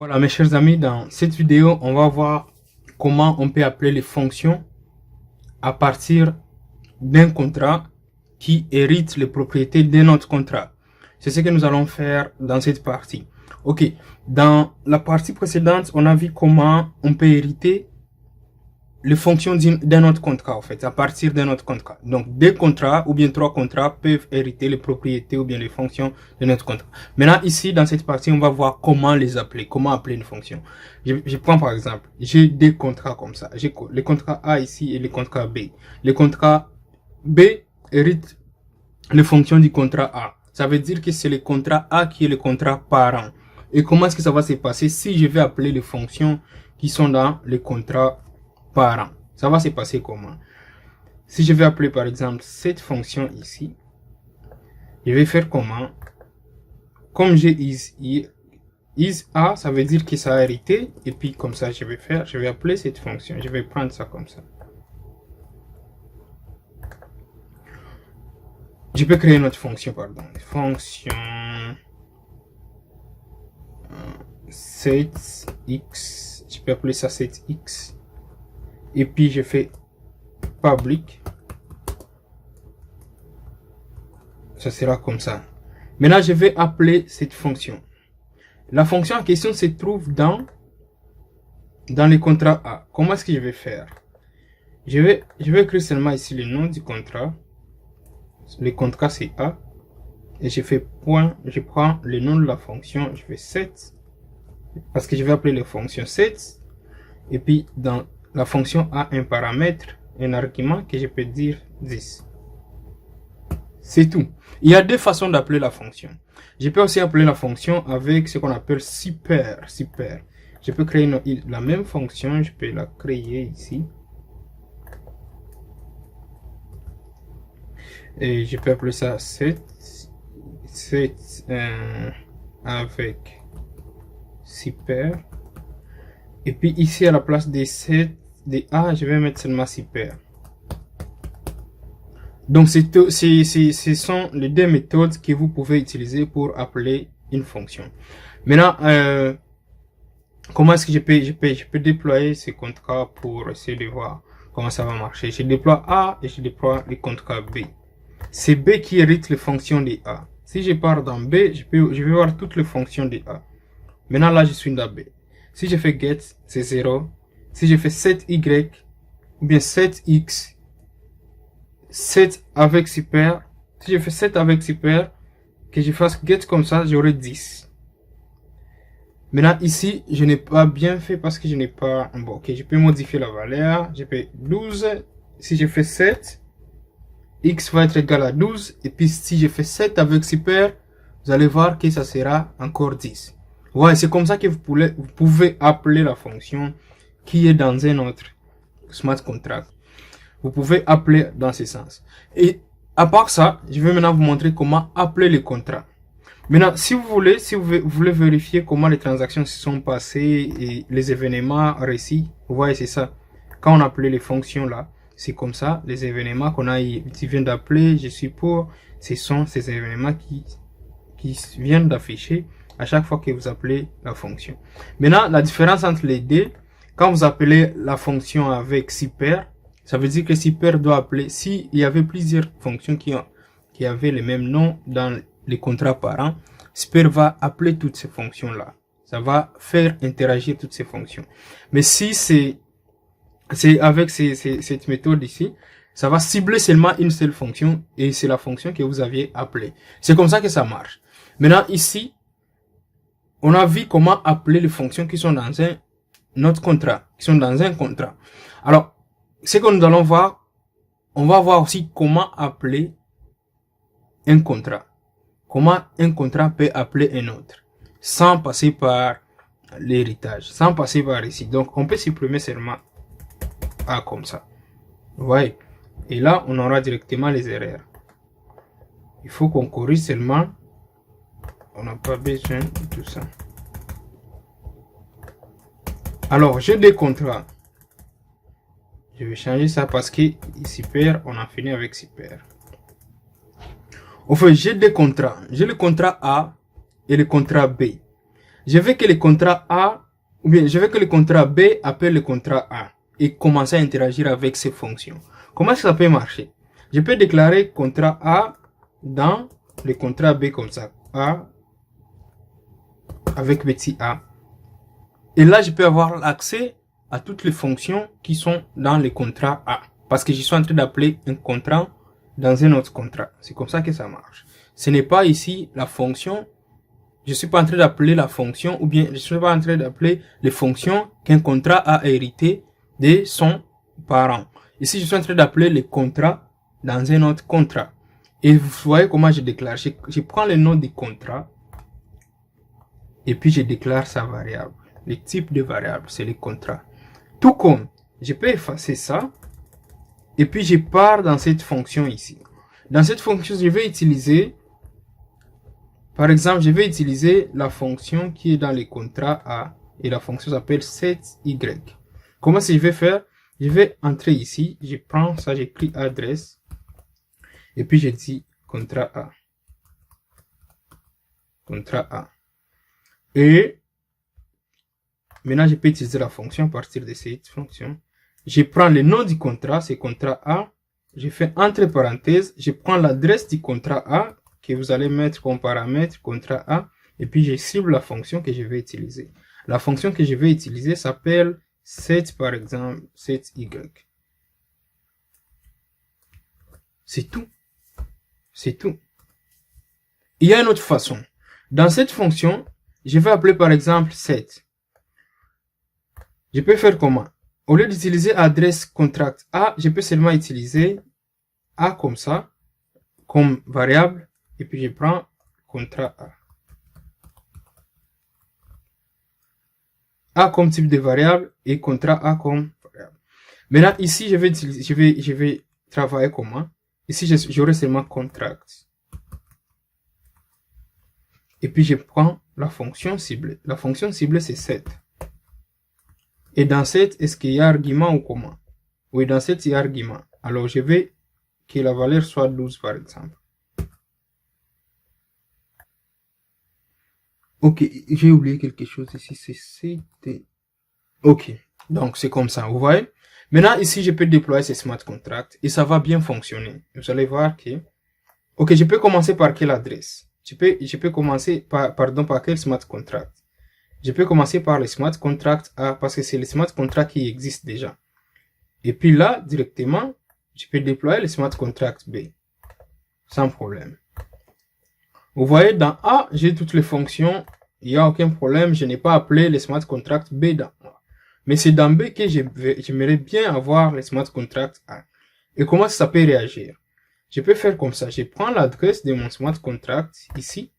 Voilà mes chers amis, dans cette vidéo, on va voir comment on peut appeler les fonctions à partir d'un contrat qui hérite les propriétés d'un autre contrat. C'est ce que nous allons faire dans cette partie. Ok, dans la partie précédente, on a vu comment on peut hériter les fonctions d'un autre contrat, en fait, à partir d'un autre contrat. Donc, deux contrats ou bien trois contrats peuvent hériter les propriétés ou bien les fonctions de notre contrat. Maintenant, ici, dans cette partie, on va voir comment les appeler, comment appeler une fonction. Je prends par exemple, j'ai des contrats comme ça. J'ai les contrats A ici et les contrats B. Les contrats B héritent les fonctions du contrat A. Ça veut dire que c'est le contrat A qui est le contrat parent. Et comment est-ce que ça va se passer si je vais appeler les fonctions qui sont dans le contrat parent? Ça va se passer comment? Si je vais appeler par exemple cette fonction ici, je vais faire comment? Comme j'ai is A, ça veut dire que ça a hérité. Et puis comme ça, je vais appeler cette fonction. Je vais prendre ça comme ça. Je peux créer une autre fonction, pardon. Fonction 7x. Je peux appeler ça 7x. Et puis je fais public. Ça sera comme ça. Maintenant, je vais appeler cette fonction. La fonction en question se trouve dans les contrats A. Comment est-ce que je vais faire? Je vais écrire seulement ici le nom du contrat. Le contrat c'est A. Et je fais point. Je prends le nom de la fonction. Je fais 7. Parce que je vais appeler la fonction 7. Et puis dans la fonction a un paramètre, un argument que je peux dire 10. C'est tout. Il y a deux façons d'appeler la fonction. Je peux aussi appeler la fonction avec ce qu'on appelle super. Je peux créer la même fonction, je peux la créer ici. Et je peux appeler ça 7 avec super. Et puis ici à la place des 7 des A, je vais mettre seulement super. Donc ce sont les deux méthodes que vous pouvez utiliser pour appeler une fonction. Maintenant, comment est-ce que je peux déployer ce contrat pour essayer de voir comment ça va marcher? Je déploie A et je déploie le contrat B. C'est B qui hérite les fonctions de A. Si je pars dans B, je vais voir toutes les fonctions de A. Maintenant là, je suis dans B. Si je fais get, c'est 0. Si je fais 7y, ou bien 7x, 7 avec super. Si je fais 7 avec super, que je fasse get comme ça, j'aurai 10. Maintenant ici, je n'ai pas bien fait parce que je n'ai pas... Bon, ok, je peux modifier la valeur. Je peux 12. Si je fais 7, x va être égal à 12. Et puis si je fais 7 avec super, vous allez voir que ça sera encore 10. Ouais, c'est comme ça que vous pouvez appeler la fonction qui est dans un autre smart contract. Vous pouvez appeler dans ce sens. Et à part ça, je vais maintenant vous montrer comment appeler les contrats. Maintenant, si vous voulez vérifier comment les transactions se sont passées et les événements récits, vous voyez, c'est ça. Quand on appelait les fonctions là, c'est comme ça. Les événements qui viennent d'appeler, je suppose, ce sont ces événements qui viennent d'afficher à chaque fois que vous appelez la fonction. Maintenant, la différence entre les deux, quand vous appelez la fonction avec super, ça veut dire que super doit appeler, s'il y avait plusieurs fonctions qui avaient le même nom dans les contrats parents, super va appeler toutes ces fonctions-là. Ça va faire interagir toutes ces fonctions. Mais si c'est avec cette méthode ici, ça va cibler seulement une seule fonction et c'est la fonction que vous aviez appelée. C'est comme ça que ça marche. Maintenant, ici, on a vu comment appeler les fonctions qui sont dans notre contrat, qui sont dans un contrat. Alors, ce que nous allons voir, on va voir aussi comment appeler un contrat. Comment un contrat peut appeler un autre, sans passer par l'héritage, sans passer par ici. Donc, on peut supprimer seulement A comme ça. Vous voyez? Et là, on aura directement les erreurs. Il faut qu'on corrige seulement. On n'a pas besoin de tout ça. Alors, j'ai des contrats. Je vais changer ça parce que super, on a fini avec super. Au fait, j'ai des contrats. J'ai le contrat A et le contrat B. je veux que le contrat A, ou bien je veux que le contrat B appelle le contrat A et commencer à interagir avec ces fonctions. Comment ça peut marcher? Je peux déclarer contrat A dans le contrat B comme ça. A avec petit a. Et là, je peux avoir l'accès à toutes les fonctions qui sont dans le contrat A. Parce que je suis en train d'appeler un contrat dans un autre contrat. C'est comme ça que ça marche. Ce n'est pas ici la fonction. Je suis pas en train d'appeler la fonction ou bien je suis pas en train d'appeler les fonctions qu'un contrat a hérité de son parent. Ici, je suis en train d'appeler les contrats dans un autre contrat. Et vous voyez comment je déclare. Je prends le nom du contrat et puis je déclare sa variable. Le type de variable, c'est le contrat. Tout comme, je peux effacer ça et puis je pars dans cette fonction ici. Dans cette fonction, je vais utiliser, par exemple, je vais utiliser la fonction qui est dans le contrat A et la fonction s'appelle setY. Comment est-ce que je vais faire? Je vais entrer ici, je prends ça, j'écris adresse et puis je dis contrat A. Contrat A. Et maintenant, je peux utiliser la fonction à partir de cette fonction. Je prends le nom du contrat, c'est contrat A. Je fais entre parenthèses, je prends l'adresse du contrat A que vous allez mettre comme paramètre contrat A. Et puis, je cible la fonction que je vais utiliser. La fonction que je vais utiliser s'appelle set, par exemple, setY. C'est tout. C'est tout. Il y a une autre façon. Dans cette fonction, je vais appeler par exemple set. Je peux faire comment? Au lieu d'utiliser adresse contract A, je peux seulement utiliser A comme ça, comme variable, et puis je prends contrat A. A comme type de variable et contrat A comme variable. Maintenant, ici, je vais travailler comment? Ici, j'aurai seulement contract. Et puis, je prends la fonction ciblée. La fonction ciblée, c'est set. Et dans cette, est-ce qu'il y a argument ou comment? Oui, dans cette, il y a argument. Alors, je vais que la valeur soit 12, par exemple. Ok, j'ai oublié quelque chose ici. C'est CT. Ok, donc c'est comme ça, vous voyez? Maintenant, ici, je peux déployer ce smart contract et ça va bien fonctionner. Vous allez voir que... Ok, je peux commencer par quelle adresse? Je peux commencer par, par quel smart contract? Je peux commencer par le smart contract A parce que c'est le smart contract qui existe déjà. Et puis là, directement, je peux déployer le smart contract B. Sans problème. Vous voyez, dans A, j'ai toutes les fonctions. Il n'y a aucun problème. Je n'ai pas appelé le smart contract B dans A. Mais c'est dans B que j'aimerais bien avoir le smart contract A. Et comment ça peut réagir? Je peux faire comme ça. Je prends l'adresse de mon smart contract ici.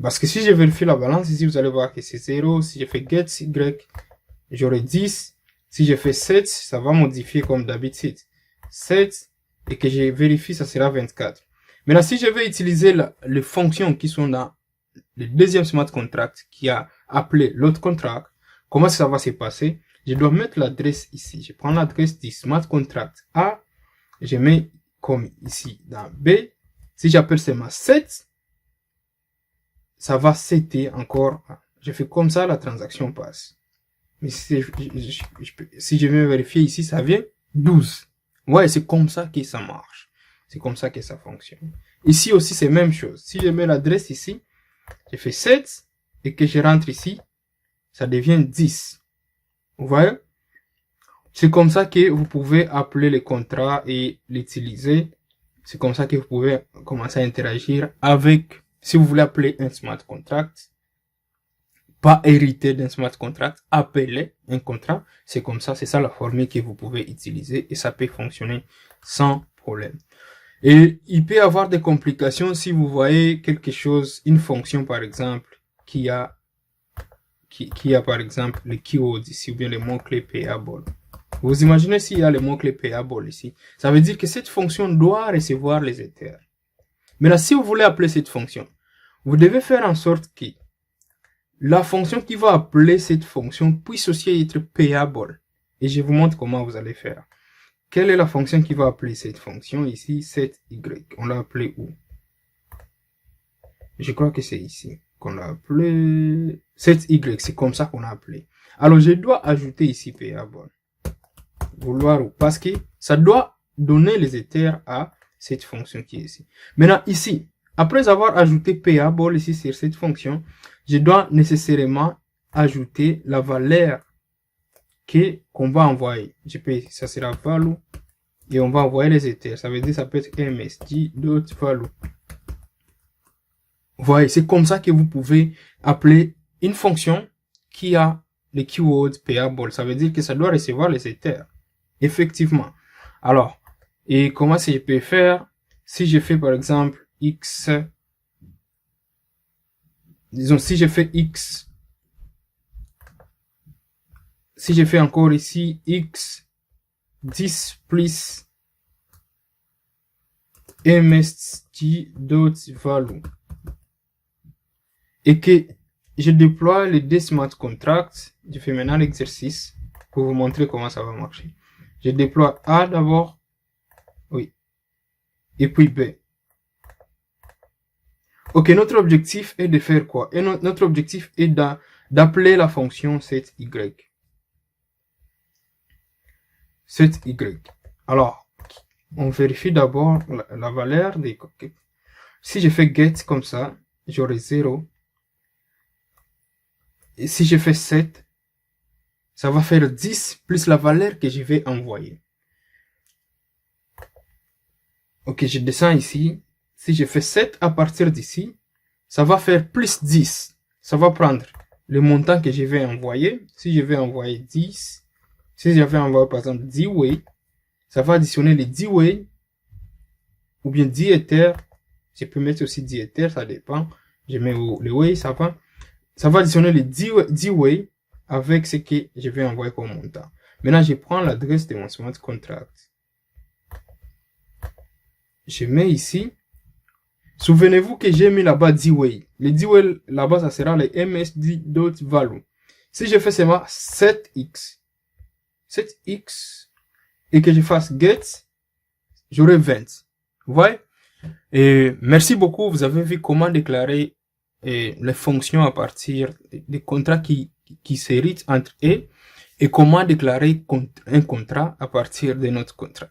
Parce que si je vérifie la balance ici, vous allez voir que c'est 0. Si je fais get Y, j'aurai 10. Si je fais 7, ça va modifier comme d'habitude. 7, et que je vérifie, ça sera 24. Maintenant, si je vais utiliser les fonctions qui sont dans le deuxième smart contract qui a appelé l'autre contract, comment ça va se passer? Je dois mettre l'adresse ici. Je prends l'adresse du smart contract A. Je mets comme ici dans B. Si j'appelle seulement 7, ça va setter encore. Je fais comme ça, la transaction passe. Mais si je vais vérifier ici, ça vient 12. Ouais, c'est comme ça que ça marche. C'est comme ça que ça fonctionne. Ici aussi, c'est la même chose. Si je mets l'adresse ici, je fais 7 et que je rentre ici, ça devient 10. Vous voyez? C'est comme ça que vous pouvez appeler le contrat et l'utiliser. C'est comme ça que vous pouvez commencer à interagir avec, si vous voulez appeler un smart contract, pas hériter d'un smart contract, appeler un contrat. C'est comme ça, c'est ça la formule que vous pouvez utiliser et ça peut fonctionner sans problème. Et il peut y avoir des complications si vous voyez quelque chose, une fonction par exemple, qui a par exemple le keyword ici ou bien le mot-clé payable. Vous imaginez s'il y a le mot-clé payable ici, ça veut dire que cette fonction doit recevoir les Ethers. Mais là, si vous voulez appeler cette fonction, vous devez faire en sorte que la fonction qui va appeler cette fonction puisse aussi être payable. Et je vous montre comment vous allez faire. Quelle est la fonction qui va appeler cette fonction ici, setY? On l'a appelée où? Je crois que c'est ici. qu'on a appelé set Y, c'est comme ça qu'on a appelé. Alors, je dois ajouter ici payable. Vouloir, parce que ça doit donner les éthers à cette fonction qui est ici. Maintenant, ici, après avoir ajouté payable ici sur cette fonction, je dois nécessairement ajouter la valeur qu'on va envoyer. Ça sera value et on va envoyer les éthers. Ça veut dire ça peut être msg.value. Vous voyez, c'est comme ça que vous pouvez appeler une fonction qui a les keywords payable. Ça veut dire que ça doit recevoir les éthers. Effectivement. Alors, et comment je peux faire si je fais par exemple x, disons si je fais x, si je fais encore ici x 10 plus msg.value et que je déploie les deux smart contracts, je fais maintenant l'exercice pour vous montrer comment ça va marcher. Je déploie A d'abord, oui, et puis B. Ok, notre objectif est de faire quoi? Et notre objectif est d'appeler la fonction set Y. Set Y. Alors, on vérifie d'abord la valeur des... Si je fais get comme ça, j'aurai 0. Et si je fais 7, ça va faire 10 plus la valeur que je vais envoyer. Ok, je descends ici. Si je fais 7 à partir d'ici, ça va faire plus 10. Ça va prendre le montant que je vais envoyer. Si je vais envoyer 10, si je vais envoyer par exemple 10 way, ça va additionner les 10 way ou bien 10 éthers. Je peux mettre aussi 10 éthers, ça dépend. Je mets le way, ça va additionner les 10 way avec ce que je vais envoyer comme montant. Maintenant, je prends l'adresse de mon smart contract. Je mets ici. Souvenez-vous que j'ai mis là-bas 10 way. Les 10 way là-bas, ça sera les msg.value. Si je fais seulement 7x et que je fasse get, j'aurai 20. Vous voyez? Et merci beaucoup. Vous avez vu comment déclarer les fonctions à partir des contrats qui s'héritent entre eux et comment déclarer un contrat à partir de notre contrat.